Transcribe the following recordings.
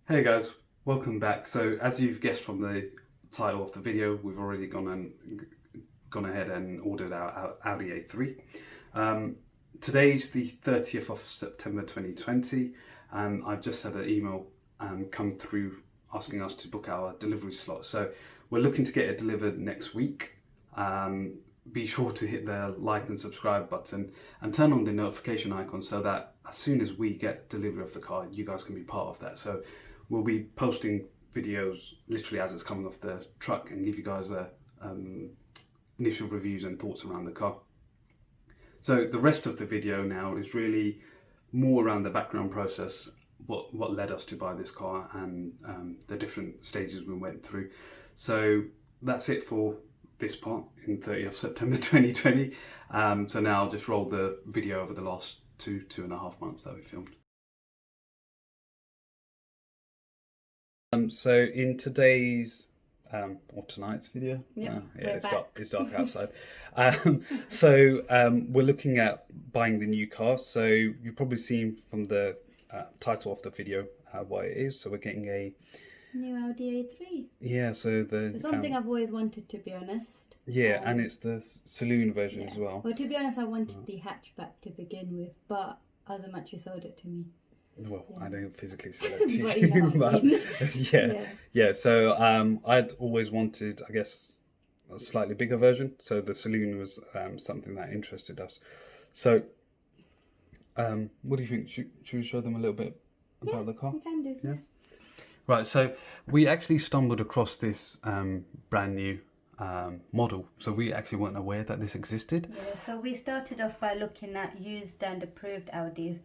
Hey guys, welcome back. So as you've guessed from the title of the video, we've already gone ahead and ordered our Audi A3. Today's the 30th of September 2020, and I've just had an email come through asking us to book our delivery slot. So we're looking to get it delivered next week. Be sure to hit the like and subscribe button and turn on the notification icon so that as soon as we get delivery of the car, you guys can be part of that. So we'll be posting videos literally as it's coming off the truck and give you guys initial reviews and thoughts around the car. So the rest of the video now is really more around the background process, what led us to buy this car, and the different stages we went through. So that's it for this part in 30th September 2020. So now I'll just roll the video over the last two and a half months that we filmed. So in today's or tonight's video, it's dark outside. We're looking at buying the new car. So you've probably seen from the title of the video what it is. So we're getting a new Audi A3. Yeah, so it's something I've always wanted, to be honest. Yeah, and it's the saloon version as well. Well, to be honest, I wanted the hatchback to begin with, but Azam actually sold it to me. Well, I don't physically sell it to you, but So I'd always wanted, I guess, a slightly bigger version. So the saloon was something that interested us. So, what do you think? Should we show them a little bit about the car? We can do. Yeah. Right. So we actually stumbled across this brand new model. So we actually weren't aware that this existed. Yeah. So we started off by looking at used and approved Audis.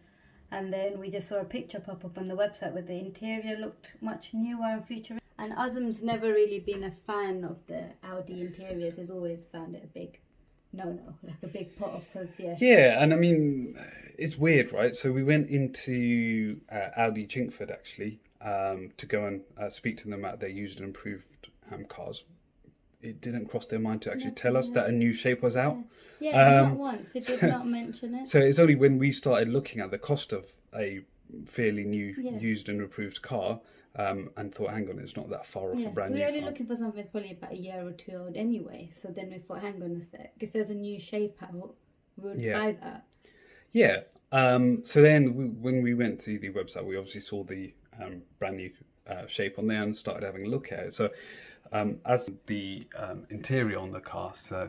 And then we just saw a picture pop up on the website where the interior looked much newer and futuristic. And Azam's never really been a fan of the Audi interiors. He's always found it a big no-no, like a big put off, because Yeah, and I mean, it's weird, right? So we went into Audi Chinkford actually to go and speak to them about their used and improved cars. It didn't cross their mind to actually tell us that a new shape was out. Yeah, not once. It did not mention it. So it's only when we started looking at the cost of a fairly new used and improved car and thought, hang on, it's not that far off a brand new car. We were only looking for something that's probably about a year or two old anyway. So then we thought, hang on a sec, if there's a new shape out, we would buy that. Yeah. So then when we went to the website, we obviously saw the brand new shape on there and started having a look at it. So as the interior on the car, so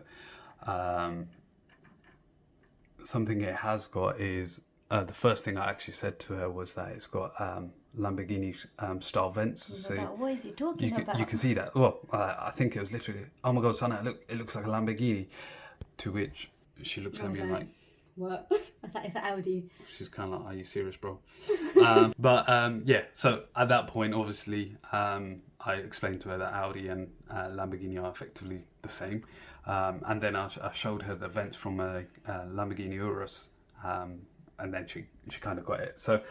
something it has got is the first thing I actually said to her was that it's got Lamborghini style vents. So what is he talking about? You can see that. Well, I think it was literally, oh my god, Sana, look, it looks like a Lamborghini. To which she looks at me like, what? It's an Audi. She's kind of like, are you serious, bro? Yeah, so at that point, obviously, I explained to her that Audi and Lamborghini are effectively the same. And then I showed her the vents from a Lamborghini Urus, and then she kind of got it. So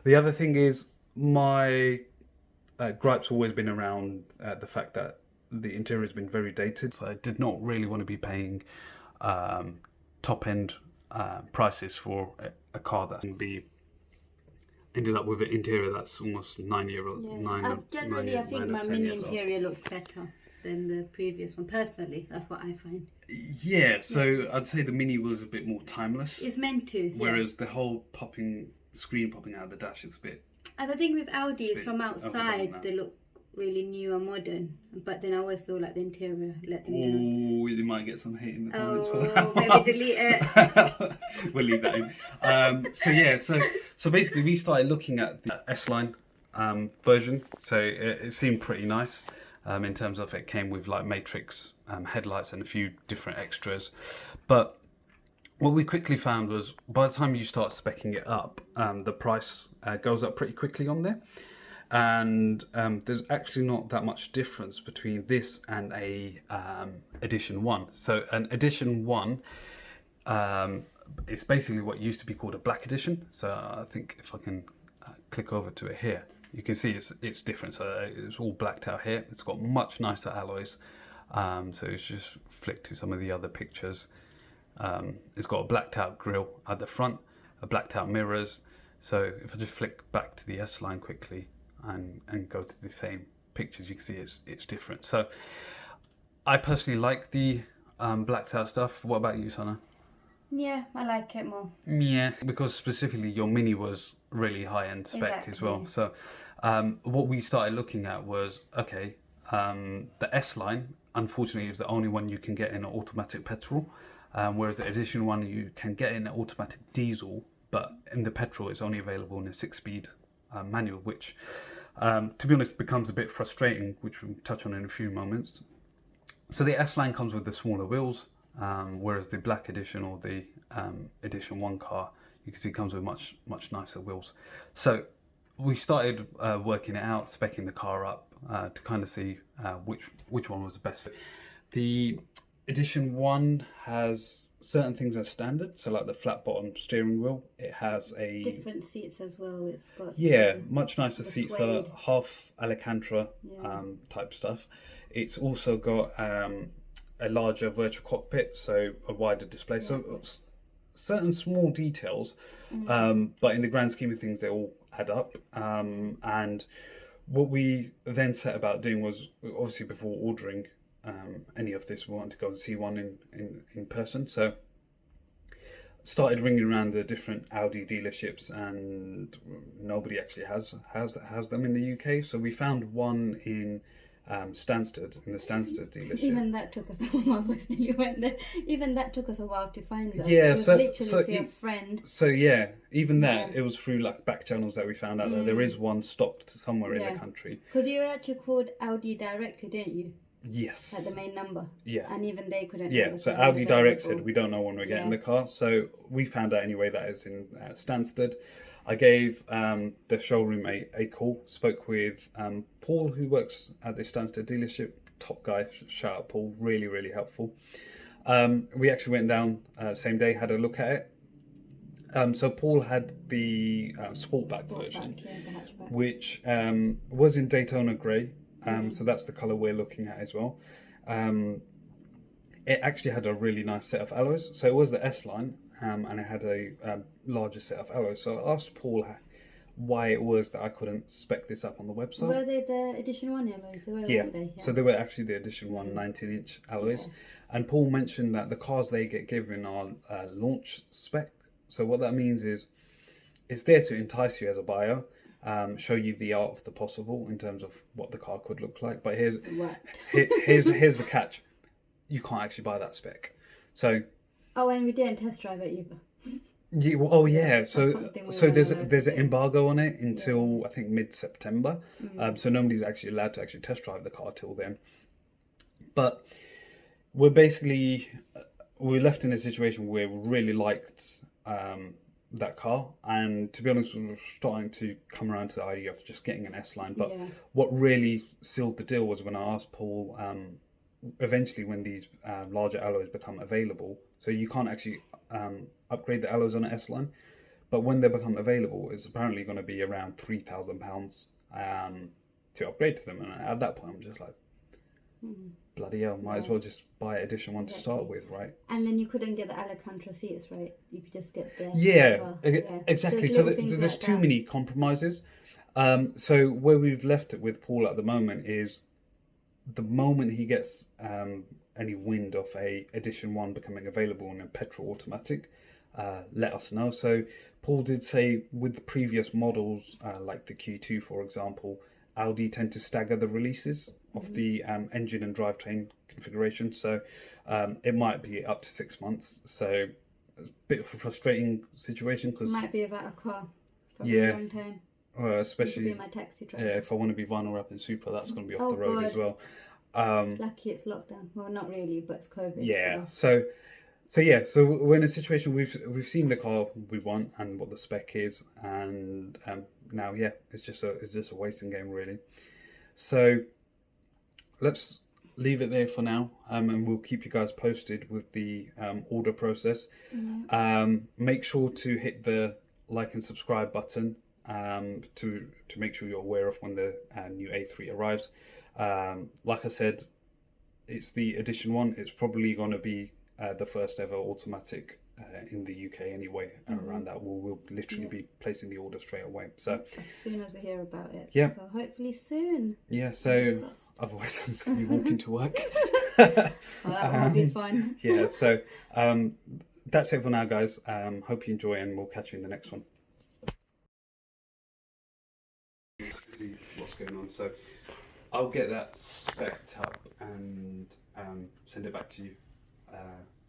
the other thing is, my gripe's always been around the fact that the interior has been very dated. So I did not really want to be paying top-end prices for a car that's going to be ended up with an interior that's almost 9 year old. Generally, I think my mini interior looked better than the previous one. Personally, that's what I find. Yeah, so I'd say the mini was a bit more timeless. It's meant to. Whereas the whole screen popping out of the dash is a bit. And the thing with Audi is from outside they look really new and modern, but then I always feel like the interior let them down. Oh, you might get some hate in the comments for that. Oh, maybe delete it. We'll leave that in. So basically we started looking at the S-Line version. So it seemed pretty nice in terms of it came with like matrix headlights and a few different extras. But what we quickly found was by the time you start speccing it up, the price goes up pretty quickly on there. And there's actually not that much difference between this and a Edition 1. So an Edition 1 is basically what used to be called a black edition. So I think if I can click over to it here, you can see it's different. So it's all blacked out here. It's got much nicer alloys. So it's just flick to some of the other pictures. It's got a blacked out grille at the front, a blacked out mirrors. So if I just flick back to the S-Line quickly, and go to the same pictures, you can see it's different. So I personally like the blacked out stuff. What about you, Sana? Yeah, I like it more. Yeah, because specifically your Mini was really high-end spec as well. So what we started looking at was, okay, the S line, unfortunately, is the only one you can get in an automatic petrol, whereas the Edition 1 you can get in an automatic diesel, but in the petrol it's only available in a 6-speed manual, which, to be honest, becomes a bit frustrating, which we'll touch on in a few moments. So the S line comes with the smaller wheels, whereas the Black Edition or the Edition 1 car, you can see, comes with much nicer wheels. So we started working it out, speccing the car up to kind of see which one was the best fit. The Edition 1 has certain things as standard, so like the flat bottom steering wheel. It has a different seats as well. It's got much nicer seats, suede. half Alcantara type stuff. It's also got a larger virtual cockpit, so a wider display. So certain small details, but in the grand scheme of things, they all add up. And what we then set about doing was, obviously before ordering any of this, we wanted to go and see one in person. So started ringing around the different Audi dealerships, and nobody actually has them in the UK. So we found one in Stansted, in the Stansted dealership. Even that took us my voice nearly went there. Even that took us a while to find them. Yeah, it was literally for your friend. So yeah, even that, it was through like back channels that we found out that there is one stocked somewhere in the country. Because you actually called Audi directly, didn't you? Yes. At the main number. Yeah. And even they couldn't. Yeah, so Audi direct said, we don't know when we're getting the car. So we found out anyway that it's in Stansted. I gave the showroom a call, spoke with Paul, who works at the Stansted dealership. Top guy, shout out Paul, really, really helpful. We actually went down same day, had a look at it. So Paul had the Sportback version, which was in Daytona Grey. So that's the colour we're looking at as well. It actually had a really nice set of alloys. So it was the S line, and it had a larger set of alloys. So I asked Paul why it was that I couldn't spec this up on the website. Were they the Edition 1 alloys? Weren't they? So they were actually the Edition 1 19-inch alloys. Yeah. And Paul mentioned that the cars they get given are launch spec. So what that means is it's there to entice you as a buyer, show you the art of the possible in terms of what the car could look like. But here's the catch: you can't actually buy that spec. So and we didn't test drive it either. Yeah, well, yeah. So there's an embargo on it until I think mid-September. So nobody's actually allowed to actually test drive the car till then. But we're left in a situation where we really liked that car, and to be honest, we were starting to come around to the idea of just getting an S line. But what really sealed the deal was when I asked Paul, eventually when these larger alloys become available, so you can't actually upgrade the alloys on an S line, but when they become available, it's apparently going to be around £3,000 to upgrade to them. And at that point, I'm just like, bloody hell, might as well just buy Edition 1 to start with, right? And then you couldn't get the Alcantara seats, right? You could just get the... Exactly. So there's too many compromises. So where we've left it with Paul at the moment is the moment he gets any wind of a Edition 1 becoming available in a petrol automatic, let us know. So Paul did say with the previous models, like the Q2, for example, Audi tend to stagger the releases of the engine and drivetrain configuration. So it might be up to 6 months. So a bit of a frustrating situation because might be without a car for a long time. Especially my taxi driver. Yeah, if I want to be vinyl wrapping Supra, that's going to be off the road as well. Lucky it's lockdown. Well, not really, but it's COVID. Yeah. So we're in a situation we've seen the car we want and what the spec is, and now it's just a waiting game really. So let's leave it there for now, and we'll keep you guys posted with the order process. Make sure to hit the like and subscribe button to make sure you're aware of when the new A3 arrives. Like I said, it's the Edition 1. It's probably going to be the first ever automatic in the UK anyway. Around that, we'll literally be placing the order straight away. So as soon as we hear about it. Yeah. So hopefully soon. yeah, so otherwise I'm just going to be walking to work. Well, that will be fun. Yeah, so that's it for now, guys. Hope you enjoy, and we'll catch you in the next one. See what's going on. So I'll get that spec'd up and send it back to you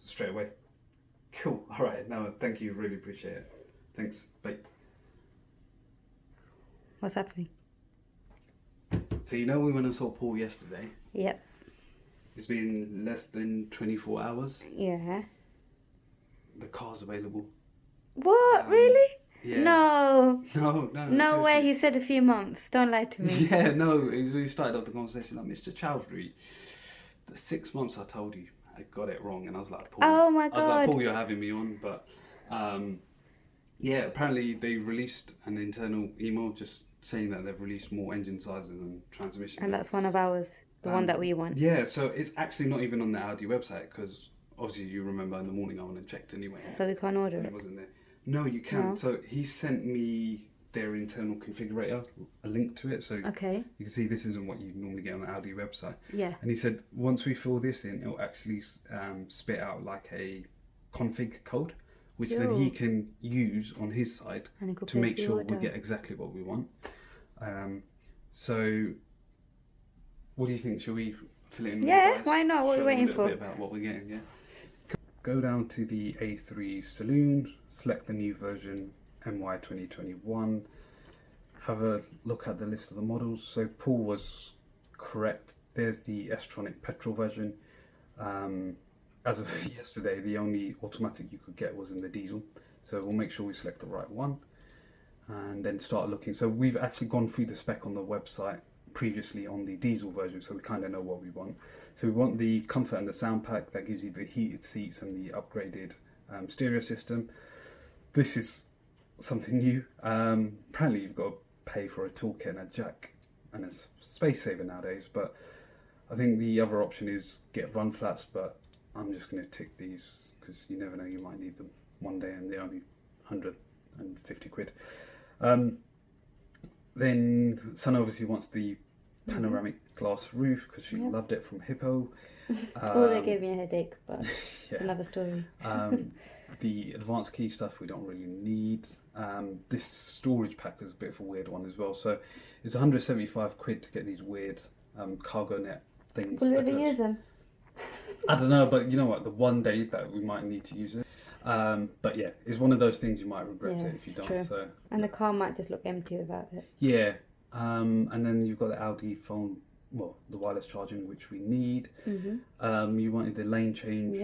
straight away. Cool. All right. No, thank you. Really appreciate it. Thanks. Bye. What's happening? So you know we went and saw Paul yesterday. Yep. It's been less than 24 hours. Yeah. The car's available. What? Really? Yeah. No. No way. He said a few months. Don't lie to me. Yeah, no. We started off the conversation like, Mr. Chowdhury, the 6 months I told you, I got it wrong, and I was like, Paul. Oh my God. I was like, Paul, you're having me on, but yeah, apparently they released an internal email just saying that they've released more engine sizes and transmissions. And that's one of ours, the one that we want. Yeah, so it's actually not even on the Audi website, because obviously you remember in the morning I went and checked anyway. So we can't order and it. It wasn't there. No, you can. No. So he sent me their internal configurator, a link to it. So Okay. you can see this isn't what you normally get on the Audi website. Yeah. And he said once we fill this in, it'll actually spit out like a config code, which then he can use on his side to make sure we get exactly what we want. So what do you think? Shall we fill it in? Yeah, why not? What are we waiting for? A bit about what we're getting, yeah. Go down to the A3 Saloon, select the new version, MY 2021. Have a look at the list of the models. So Paul was correct. There's the S Tronic petrol version. As of yesterday, the only automatic you could get was in the diesel. So we'll make sure we select the right one and then start looking. So we've actually gone through the spec on the website previously on the diesel version, so we kind of know what we want. So we want the comfort and the sound pack that gives you the heated seats and the upgraded stereo system. This is something new. Apparently you've got to pay for a toolkit and a jack, and it's space saver nowadays, but I think the other option is get run flats, but I'm just going to tick these because you never know, you might need them one day and they're only 150 quid. Then Sun obviously wants the panoramic glass roof because she loved it from Hippo. They gave me a headache, but it's another story. The advanced key stuff we don't really need. This storage pack is a bit of a weird one as well. So it's 175 quid to get these weird cargo net things. Will we ever use them? I don't know, but you know what? The one day that we might need to use it. But yeah, it's one of those things you might regret it if you don't. True. So and the car might just look empty without it. Yeah. And then you've got the Audi phone, well, the wireless charging, which we need. You wanted the lane change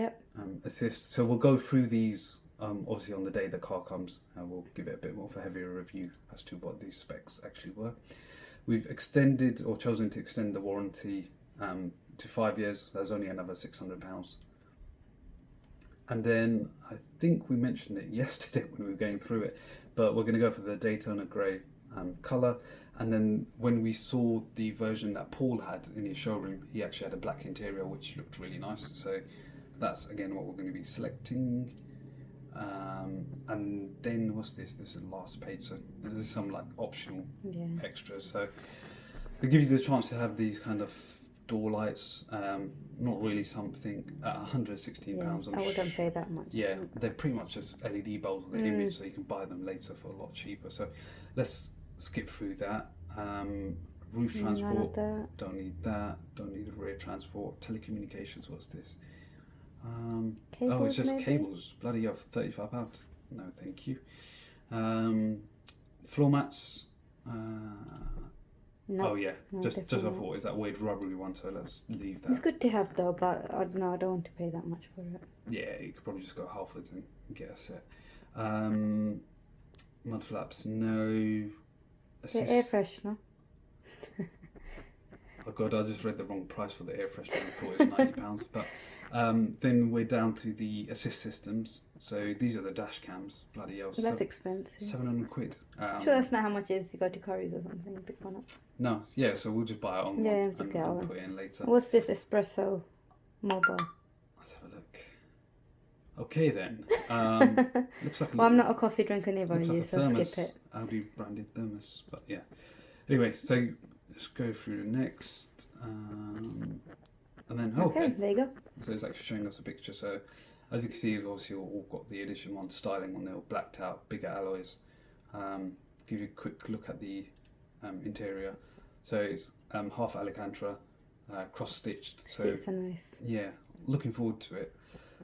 assist. So we'll go through these obviously on the day the car comes, and we'll give it a bit more of a heavier review as to what these specs actually were. We've extended or chosen to extend the warranty to 5 years. There's only another £600. And then I think we mentioned it yesterday when we were going through it, but we're going to go for the Daytona grey colour. And then when we saw the version that Paul had in his showroom, he actually had a black interior, which looked really nice. So that's again what we're going to be selecting. And then what's this? This is the last page. So there's some like optional extras. So they give you the chance to have these kind of door lights. Not really something at £116. I wouldn't pay that much. Yeah, they're pretty much just LED bulbs with the image, so you can buy them later for a lot cheaper. So let's skip through that. Roof transport, don't need that. Don't need a rear transport. Telecommunications, what's this? Cables, it's just maybe? cables. Bloody hell, £35. No, thank you. Floor mats. No, oh yeah, just I definitely thought it's that weird rubbery one, so let's leave that. It's good to have though, but I don't want to pay that much for it. Yeah, you could probably just go Halfords and get a set. Mud flaps, no. The air freshener. Oh god, I just read the wrong price for the air freshener. I thought it was £90. But then we're down to the assist systems. So these are the dash cams. Bloody hell. That's expensive. 700 quid. Sure, that's not how much it is if you go to Curry's or something. Pick one up. No, yeah, so we'll just buy it on one and put it in later. What's this espresso mobile? Let's have a look. Okay then. Looks like a Well, I'm little- not a coffee drinker neither, looks like you, a so thermos, skip it. Audi branded thermos, but yeah. Anyway, so let's go through the next, and then Okay, there you go. So it's actually showing us a picture. So as you can see, we've obviously all got the Edition 1 styling on there, all blacked out, bigger alloys. Give you a quick look at the interior. So it's half Alcantara, cross-stitched. So Seats are nice. yeah, looking forward to it.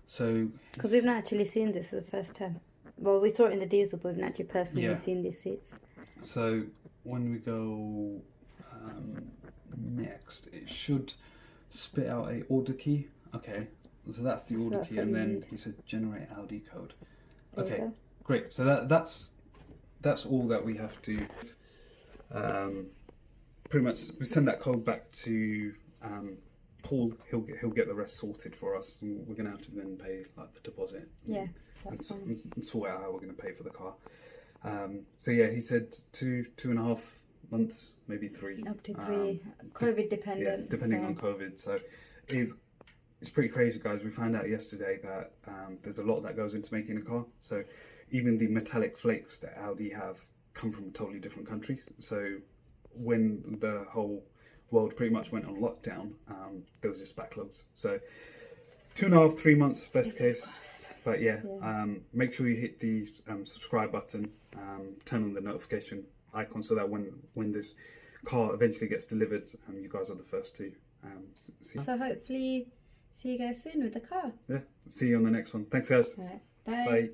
So Because we've not actually seen this for the first time. Well, we saw it in the diesel, but we've not actually personally seen these seats. So when we go next, it should spit out a order key. Okay, so that's the order key, and then he said generate Audi code. There Okay, you go. great. So that's all that we have to. Pretty much, we send that code back to Paul. He'll get the rest sorted for us. And we're gonna have to then pay like the deposit. Yeah, and, that's fine. and sort out how we're gonna pay for the car. So yeah, he said 2.5 months, maybe 3. Up to 3, COVID dependent. Yeah, depending on COVID. So it's pretty crazy, guys. We found out yesterday that there's a lot that goes into making a car. So even the metallic flakes that Audi have come from totally different countries. So when the whole world pretty much went on lockdown, there was just backlogs. So 2.5, 3 months best case. But yeah, make sure you hit the subscribe button, turn on the notification icon so that when this car eventually gets delivered, you guys are the first to see. So hopefully see you guys soon with the car. Yeah, see you on the next one. Thanks, guys. All right, bye. Bye.